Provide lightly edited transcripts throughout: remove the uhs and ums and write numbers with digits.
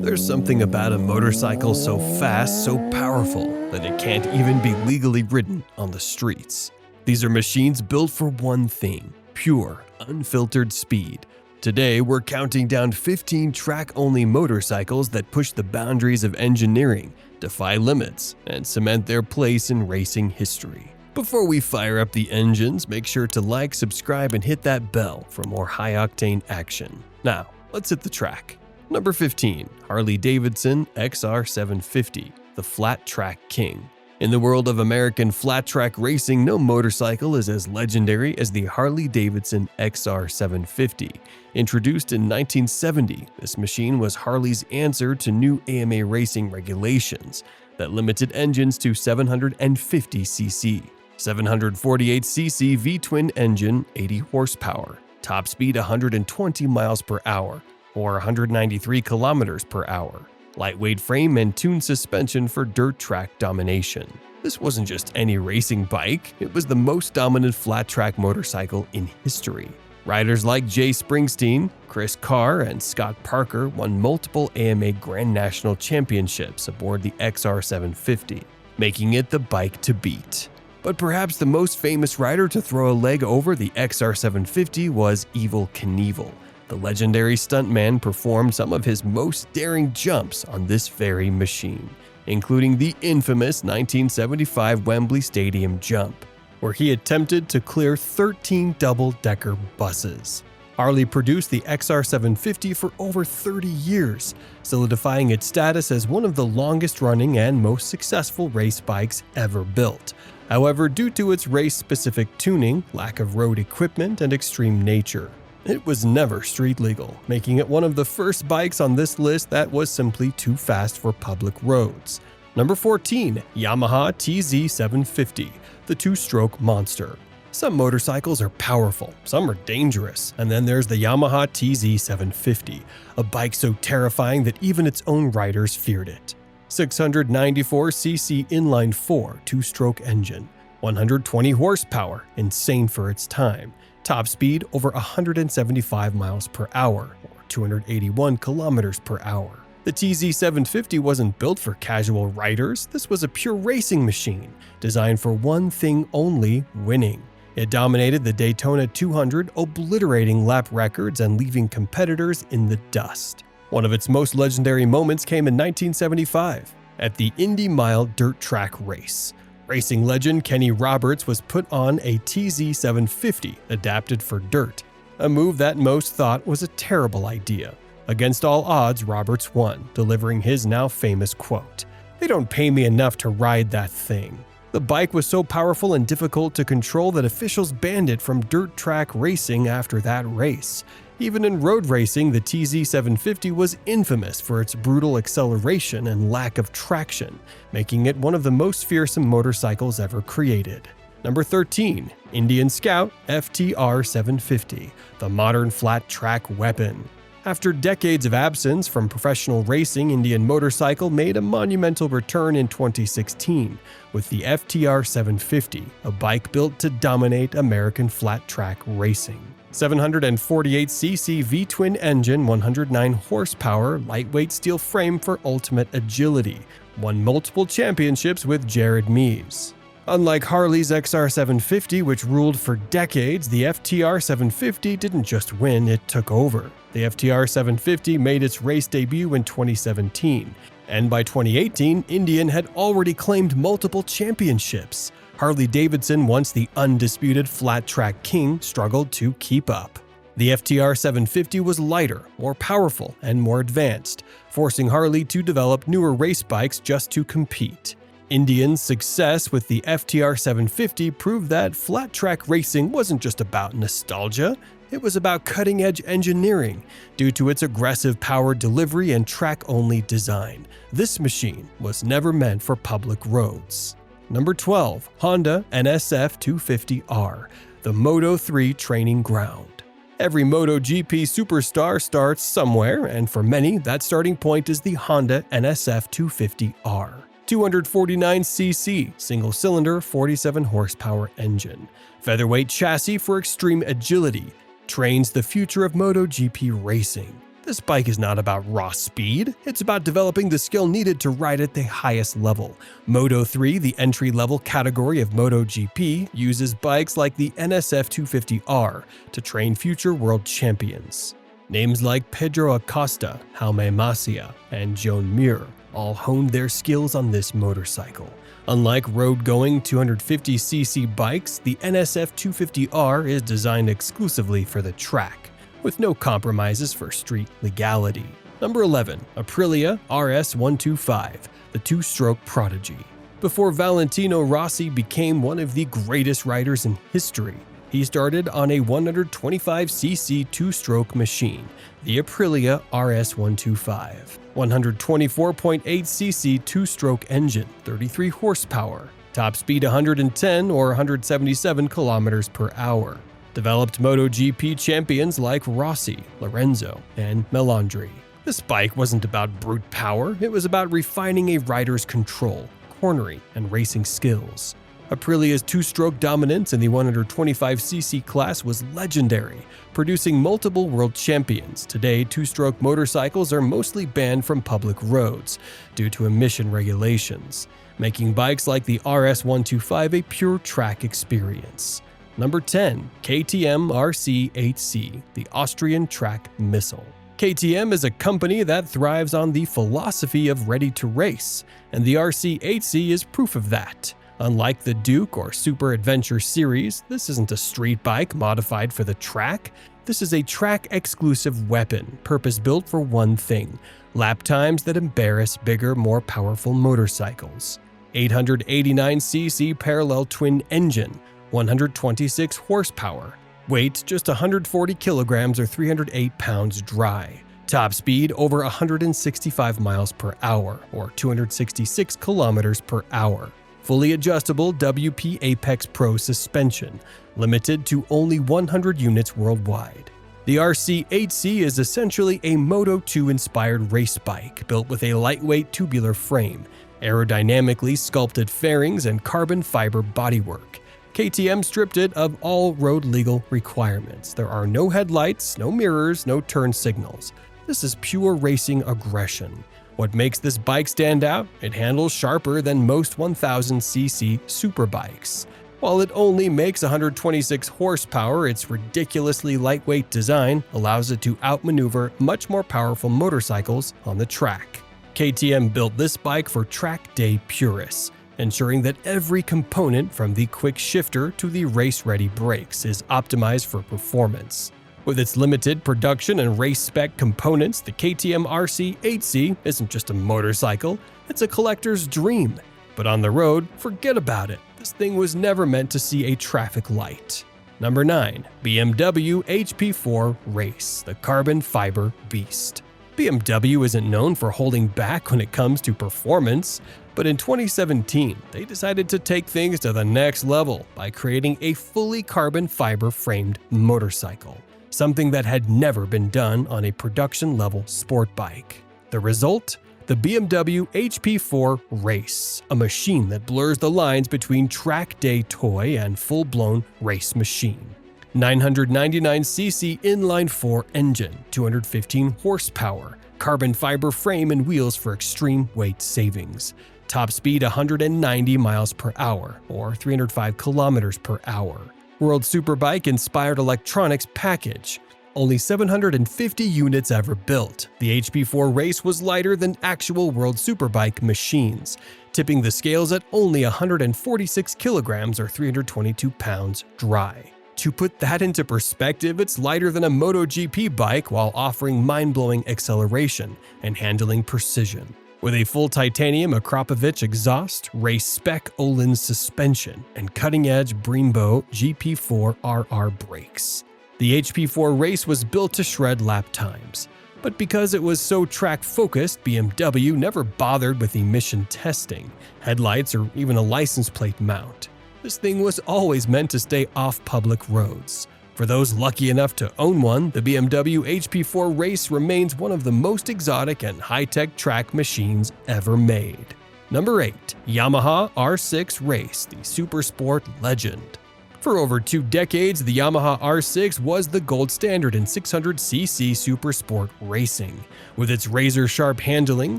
There's something about a motorcycle so fast, so powerful, that it can't even be legally ridden on the streets. These are machines built for one thing: pure, unfiltered speed. Today, we're counting down 15 track-only motorcycles that push the boundaries of engineering, defy limits, and cement their place in racing history. Before we fire up the engines, make sure to like, subscribe, and hit that bell for more high-octane action. Now, let's hit the track. Number 15. Harley-Davidson XR750, the Flat Track King. In the world of American flat track racing, no motorcycle is as legendary as the Harley-Davidson XR750. Introduced in 1970, this machine was Harley's answer to new AMA racing regulations that limited engines to 750cc. 748cc V-twin engine, 80 horsepower, top speed 120 miles per hour, or 193 kilometers per hour. Lightweight frame and tuned suspension for dirt track domination. This wasn't just any racing bike, it was the most dominant flat track motorcycle in history. Riders like Jay Springsteen, Chris Carr, and Scott Parker won multiple AMA Grand National Championships aboard the XR750, making it the bike to beat. But perhaps the most famous rider to throw a leg over the XR750 was Evel Knievel. The legendary stuntman performed some of his most daring jumps on this very machine, including the infamous 1975 Wembley Stadium jump, where he attempted to clear 13 double-decker buses. Harley produced the XR750 for over 30 years, solidifying its status as one of the longest-running and most successful race bikes ever built. However, due to its race-specific tuning, lack of road equipment, and extreme nature, it was never street legal, making it one of the first bikes on this list that was simply too fast for public roads. Number 14. Yamaha TZ750, the two-stroke monster. Some motorcycles are powerful, some are dangerous, and then there's the Yamaha TZ750, a bike so terrifying that even its own riders feared it. 694cc inline-4 two-stroke engine, 120 horsepower, insane for its time. Top speed over 175 miles per hour, or 281 kilometers per hour. The TZ750 wasn't built for casual riders, this was a pure racing machine, designed for one thing only: winning. It dominated the Daytona 200, obliterating lap records and leaving competitors in the dust. One of its most legendary moments came in 1975, at the Indy Mile dirt track race. Racing legend Kenny Roberts was put on a TZ750 adapted for dirt, a move that most thought was a terrible idea. Against all odds, Roberts won, delivering his now famous quote, "They don't pay me enough to ride that thing." The bike was so powerful and difficult to control that officials banned it from dirt track racing after that race. Even in road racing, the TZ750 was infamous for its brutal acceleration and lack of traction, making it one of the most fearsome motorcycles ever created. Number 13. Indian Scout FTR 750, the modern flat track weapon. After decades of absence from professional racing, Indian Motorcycle made a monumental return in 2016 with the FTR 750, a bike built to dominate American flat track racing. 748cc V-twin engine, 109 horsepower, lightweight steel frame for ultimate agility. Won multiple championships with Jared Mees. Unlike Harley's XR750, which ruled for decades, the FTR 750 didn't just win, it took over. The FTR 750 made its race debut in 2017, and by 2018, Indian had already claimed multiple championships. Harley-Davidson, once the undisputed flat track king, struggled to keep up. The FTR 750 was lighter, more powerful, and more advanced, forcing Harley to develop newer race bikes just to compete. Indian's success with the FTR 750 proved that flat track racing wasn't just about nostalgia, it was about cutting-edge engineering. Due to its aggressive power delivery and track-only design, this machine was never meant for public roads. Number 12. Honda NSF 250R, the Moto 3 training ground. Every Moto GP superstar starts somewhere, and for many, that starting point is the Honda NSF 250R. 249cc, single-cylinder, 47 horsepower engine. Featherweight chassis for extreme agility. Trains the future of Moto GP racing. This bike is not about raw speed, it's about developing the skill needed to ride at the highest level. Moto 3, the entry-level category of Moto GP, uses bikes like the NSF 250R to train future world champions. Names like Pedro Acosta, Jaume Masia, and Joan Mir all honed their skills on this motorcycle. Unlike road-going 250cc bikes, the NSF 250R is designed exclusively for the track, with no compromises for street legality. Number 11. Aprilia RS125, the two-stroke prodigy. Before Valentino Rossi became one of the greatest riders in history, he started on a 125cc two-stroke machine, the Aprilia RS125. 124.8cc two-stroke engine, 33 horsepower, top speed 110 or 177 kilometers per hour. Developed MotoGP champions like Rossi, Lorenzo, and Melandri. This bike wasn't about brute power, it was about refining a rider's control, cornering, and racing skills. Aprilia's two-stroke dominance in the 125cc class was legendary, producing multiple world champions. Today, two-stroke motorcycles are mostly banned from public roads due to emission regulations, making bikes like the RS125 a pure track experience. Number 10. KTM RC8C, the Austrian track missile. KTM is a company that thrives on the philosophy of ready to race, and the RC8C is proof of that. Unlike the Duke or Super Adventure series, this isn't a street bike modified for the track. This is a track-exclusive weapon, purpose-built for one thing: lap times that embarrass bigger, more powerful motorcycles. 889cc parallel twin engine, 126 horsepower. Weight just 140 kilograms or 308 pounds dry. Top speed over 165 miles per hour or 266 kilometers per hour. Fully adjustable WP Apex Pro suspension, limited to only 100 units worldwide. The RC8C is essentially a Moto 2-inspired race bike built with a lightweight tubular frame, aerodynamically sculpted fairings, and carbon fiber bodywork. KTM stripped it of all road legal requirements. There are no headlights, no mirrors, no turn signals. This is pure racing aggression. What makes this bike stand out? It handles sharper than most 1000cc superbikes. While it only makes 126 horsepower, its ridiculously lightweight design allows it to outmaneuver much more powerful motorcycles on the track. KTM built this bike for track day purists, ensuring that every component from the quick shifter to the race-ready brakes is optimized for performance. With its limited production and race-spec components, the KTM RC8C isn't just a motorcycle, it's a collector's dream. But on the road, forget about it. This thing was never meant to see a traffic light. Number 9. BMW HP4 Race, the carbon fiber beast. BMW isn't known for holding back when it comes to performance, but in 2017, they decided to take things to the next level by creating a fully carbon fiber framed motorcycle, something that had never been done on a production-level sport bike. The result? The BMW HP4 Race, a machine that blurs the lines between track day toy and full-blown race machine. 999cc inline-4 engine, 215 horsepower, carbon fiber frame and wheels for extreme weight savings. Top speed 190 miles per hour or 305 kilometers per hour. World Superbike inspired electronics package. Only 750 units ever built. The HP4 Race was lighter than actual World Superbike machines, tipping the scales at only 146 kilograms or 322 pounds dry. To put that into perspective, it's lighter than a MotoGP bike while offering mind-blowing acceleration and handling precision. With a full titanium Akrapovic exhaust, race-spec Öhlins suspension, and cutting-edge Brembo GP4 RR brakes. The HP4 Race was built to shred lap times, but because it was so track-focused, BMW never bothered with emission testing, headlights, or even a license plate mount. This thing was always meant to stay off public roads. For those lucky enough to own one, the BMW HP4 Race remains one of the most exotic and high-tech track machines ever made. Number 8. Yamaha R6 Race, the Supersport legend. For over 2 decades, the Yamaha R6 was the gold standard in 600cc supersport racing. With its razor-sharp handling,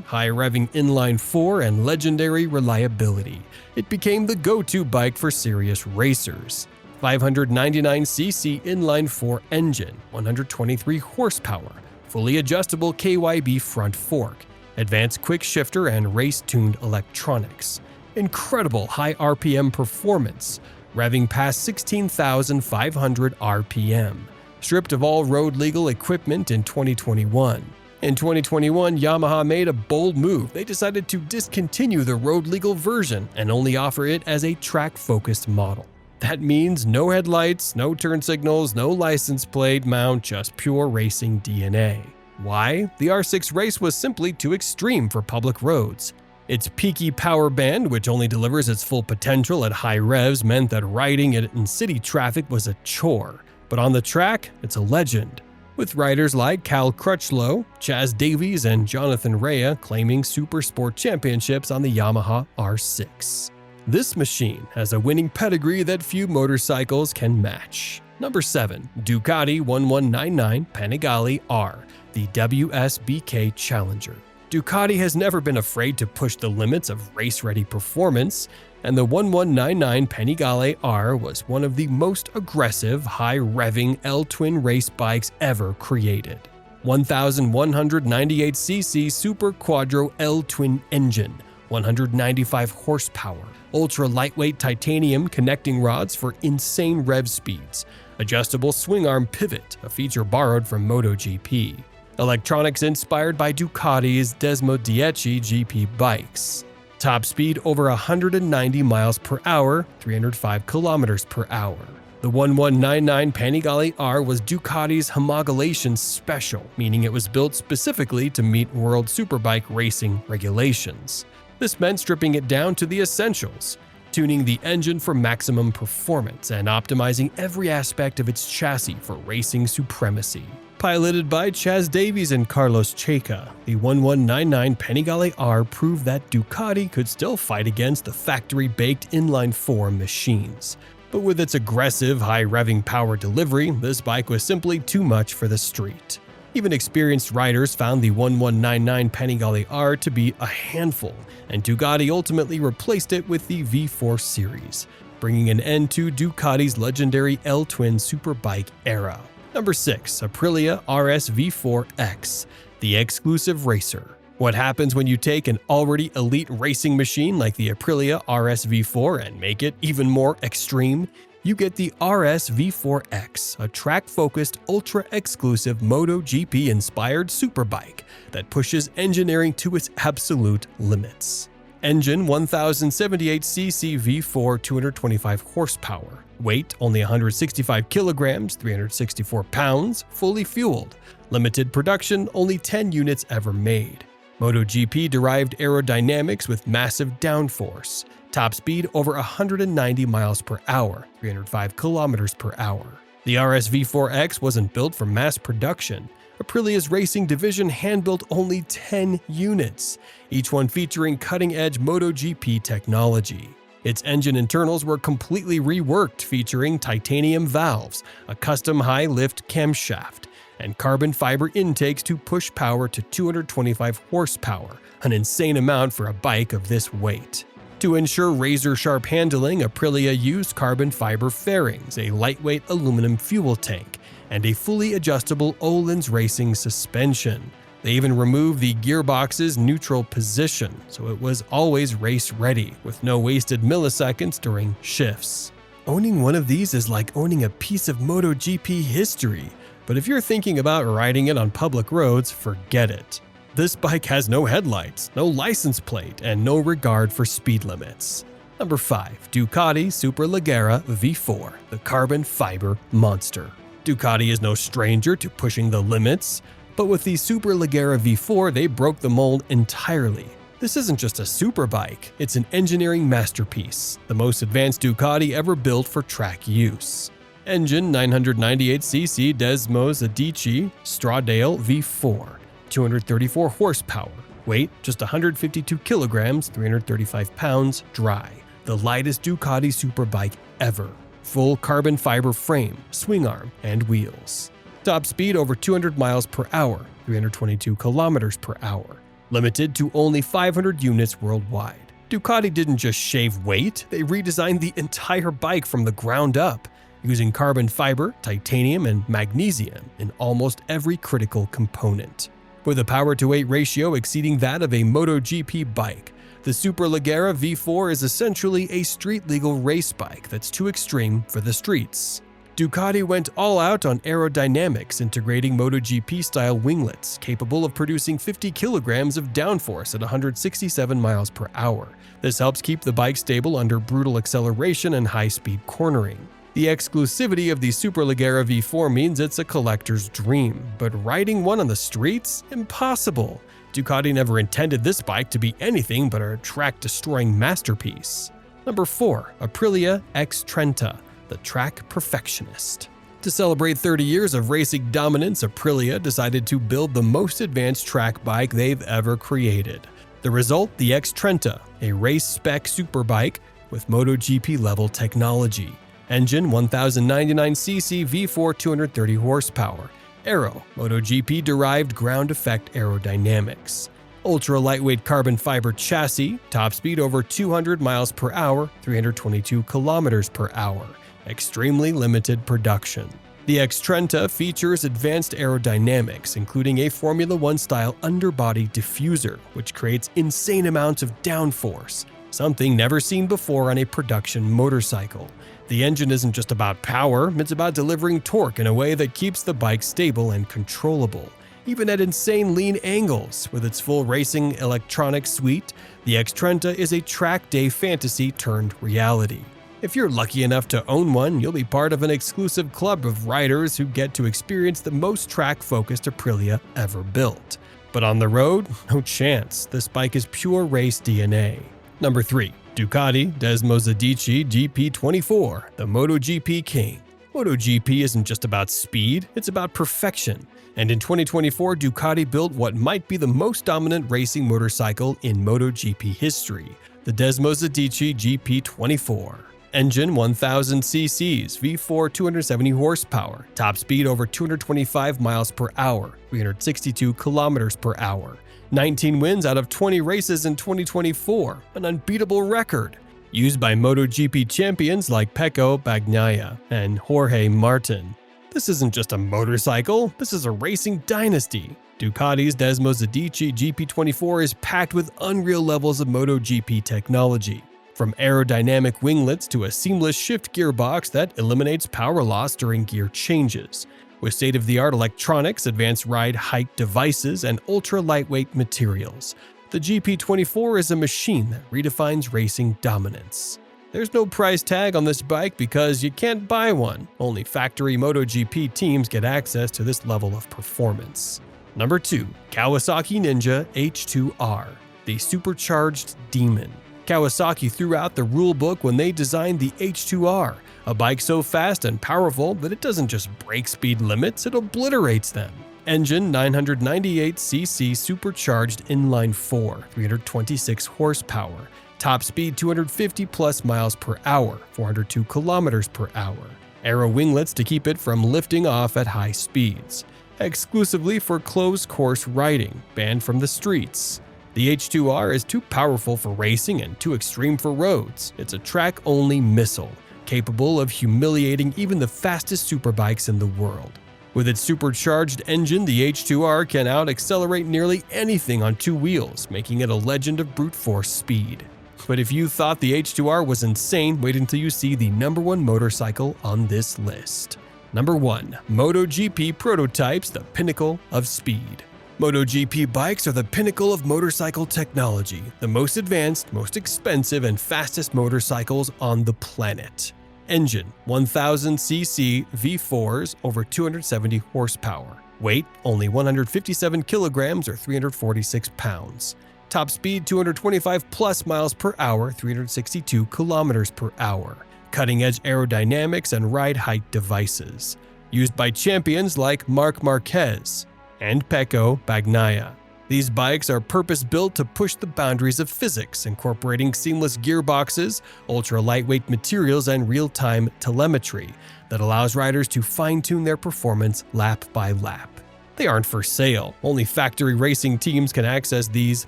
high-revving inline-4, and legendary reliability, it became the go-to bike for serious racers. 599cc inline-4 engine, 123 horsepower, fully adjustable KYB front fork, advanced quick shifter and race-tuned electronics, incredible high RPM performance, revving past 16,500 RPM, stripped of all road-legal equipment in 2021. In 2021, Yamaha made a bold move. They decided to discontinue the road-legal version and only offer it as a track-focused model. That means no headlights, no turn signals, no license plate mount, just pure racing DNA. Why? The R6 Race was simply too extreme for public roads. Its peaky power band, which only delivers its full potential at high revs, meant that riding it in city traffic was a chore. But on the track, it's a legend, with riders like Cal Crutchlow, Chaz Davies, and Jonathan Rea claiming supersport championships on the Yamaha R6. This machine has a winning pedigree that few motorcycles can match. Number 7. Ducati 1199 Panigale R, the WSBK Challenger. Ducati has never been afraid to push the limits of race-ready performance, and the 1199 Panigale R was one of the most aggressive, high-revving L-twin race bikes ever created. 1,198cc Super Quadro L-twin engine, 195 horsepower, ultra-lightweight titanium connecting rods for insane rev speeds, adjustable swing arm pivot, a feature borrowed from Moto GP. Electronics inspired by Ducati's Desmosedici GP bikes. Top speed over 190 miles per hour, 305 kilometers per hour. The 1199 Panigale R was Ducati's homologation special, meaning it was built specifically to meet World Superbike racing regulations. This meant stripping it down to the essentials, tuning the engine for maximum performance and optimizing every aspect of its chassis for racing supremacy. Piloted by Chaz Davies and Carlos Checa, the 1199 Panigale R proved that Ducati could still fight against the factory-baked inline-4 machines. But with its aggressive, high-revving power delivery, this bike was simply too much for the street. Even experienced riders found the 1199 Panigale R to be a handful, and Ducati ultimately replaced it with the V4 series, bringing an end to Ducati's legendary L-twin superbike era. Number 6. Arillia RSV4X, the exclusive racer. What happens when you take an already elite racing machine like the Arillia RSV4 and make it even more extreme? You get the RSV4X, a track-focused, ultra-exclusive Moto GP-inspired superbike that pushes engineering to its absolute limits. Engine 1078cc V4 225 horsepower. Weight only 165 kilograms, 364 pounds, fully fueled. Limited production, only 10 units ever made. MotoGP derived aerodynamics with massive downforce. Top speed over 190 miles per hour, 305 kilometers per hour. The RSV4X wasn't built for mass production. Aprillia's racing division hand-built only 10 units, each one featuring cutting-edge MotoGP technology. Its engine internals were completely reworked, featuring titanium valves, a custom high-lift camshaft, and carbon fiber intakes to push power to 225 horsepower, an insane amount for a bike of this weight. To ensure razor-sharp handling, Aprilia used carbon fiber fairings, a lightweight aluminum fuel tank, and a fully adjustable Öhlins racing suspension. They even removed the gearbox's neutral position, so it was always race-ready, with no wasted milliseconds during shifts. Owning one of these is like owning a piece of MotoGP history, but if you're thinking about riding it on public roads, forget it. This bike has no headlights, no license plate, and no regard for speed limits. Number 5. Ducati Superleggera V4, the carbon fiber monster. Ducati is no stranger to pushing the limits, but with the Superleggera V4, they broke the mold entirely. This isn't just a superbike, it's an engineering masterpiece, the most advanced Ducati ever built for track use. Engine 998cc Desmosedici Stradale V4, 234 horsepower. Weight just 152 kilograms, 335 pounds, dry. The lightest Ducati superbike ever. full carbon fiber frame, swing arm, and wheels. Top speed over 200 miles per hour, 322 kilometers per hour. Limited to only 500 units worldwide. Ducati didn't just shave weight, they redesigned the entire bike from the ground up, using carbon fiber, titanium, and magnesium in almost every critical component. With a power-to-weight ratio exceeding that of a Moto GP bike, the Superleggera V4 is essentially a street-legal race bike that's too extreme for the streets. Ducati went all out on aerodynamics, integrating MotoGP-style winglets capable of producing 50 kilograms of downforce at 167 miles per hour. This helps keep the bike stable under brutal acceleration and high-speed cornering. The exclusivity of the Superleggera V4 means it's a collector's dream, but riding one on the streets? Impossible! Ducati never intended this bike to be anything but a track-destroying masterpiece. Number 4. Arillia Extrena, the track perfectionist. To celebrate 30 years of racing dominance, Arillia decided to build the most advanced track bike they've ever created. The result, the Extrena, a race-spec superbike with MotoGP-level technology. Engine 1099cc V4 230 horsepower. Aero, MotoGP-derived ground effect aerodynamics. Ultra-lightweight carbon fiber chassis, top speed over 200 miles per hour, 322 kilometers per hour. Extremely limited production. The Extrena features advanced aerodynamics, including a Formula One-style underbody diffuser, which creates insane amounts of downforce, something never seen before on a production motorcycle. The engine isn't just about power, it's about delivering torque in a way that keeps the bike stable and controllable. Even at insane lean angles, with its full racing electronic suite, the Extrena is a track day fantasy turned reality. If you're lucky enough to own one, you'll be part of an exclusive club of riders who get to experience the most track-focused Aprilia ever built. But on the road, no chance. This bike is pure race DNA. Number 3. Ducati Desmosedici GP24, the MotoGP King. MotoGP isn't just about speed, it's about perfection. And in 2024, Ducati built what might be the most dominant racing motorcycle in MotoGP history, the Desmosedici GP24. Engine 1000 cc's, V4 270 horsepower, top speed over 225 miles per hour, 362 kilometers per hour. 19 wins out of 20 races in 2024, an unbeatable record. Used by MotoGP champions like Pecco Bagnaia and Jorge Martin. This isn't just a motorcycle, this is a racing dynasty. Ducati's Desmosedici GP24 is packed with unreal levels of MotoGP technology. From aerodynamic winglets to a seamless shift gearbox that eliminates power loss during gear changes. With state-of-the-art electronics, advanced ride height devices, and ultra-lightweight materials, the GP24 is a machine that redefines racing dominance. There's no price tag on this bike because you can't buy one. Only factory MotoGP teams get access to this level of performance. Number 2. Kawasaki Ninja H2R, the supercharged demon. Kawasaki threw out the rulebook when they designed the H2R, a bike so fast and powerful that it doesn't just break speed limits, it obliterates them. Engine 998cc supercharged inline 4, 326 horsepower. Top speed 250 plus miles per hour, 402 kilometers per hour. Aero winglets to keep it from lifting off at high speeds. Exclusively for closed course riding, banned from the streets. The H2R is too powerful for racing and too extreme for roads. It's a track-only missile, capable of humiliating even the fastest superbikes in the world. With its supercharged engine, the H2R can out-accelerate nearly anything on two wheels, making it a legend of brute force speed. But if you thought the H2R was insane, wait until you see the number 1 motorcycle on this list. Number 1. Moto GP Prototypes, the pinnacle of speed. MotoGP bikes are the pinnacle of motorcycle technology, the most advanced, most expensive, and fastest motorcycles on the planet. Engine 1000cc V4s over 270 horsepower. Weight only 157 kilograms or 346 pounds. Top speed 225 plus miles per hour, 362 kilometers per hour. Cutting-edge aerodynamics and ride height devices. Used by champions like Marc Marquez and Pecco Bagnaia. These bikes are purpose-built to push the boundaries of physics, incorporating seamless gearboxes, ultra-lightweight materials, and real-time telemetry that allows riders to fine-tune their performance lap by lap. They aren't for sale. Only factory racing teams can access these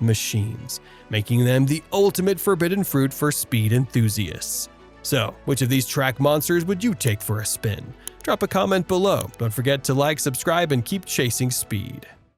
machines, making them the ultimate forbidden fruit for speed enthusiasts. So, which of these track monsters would you take for a spin? Drop a comment below. Don't forget to like, subscribe, and keep chasing speed.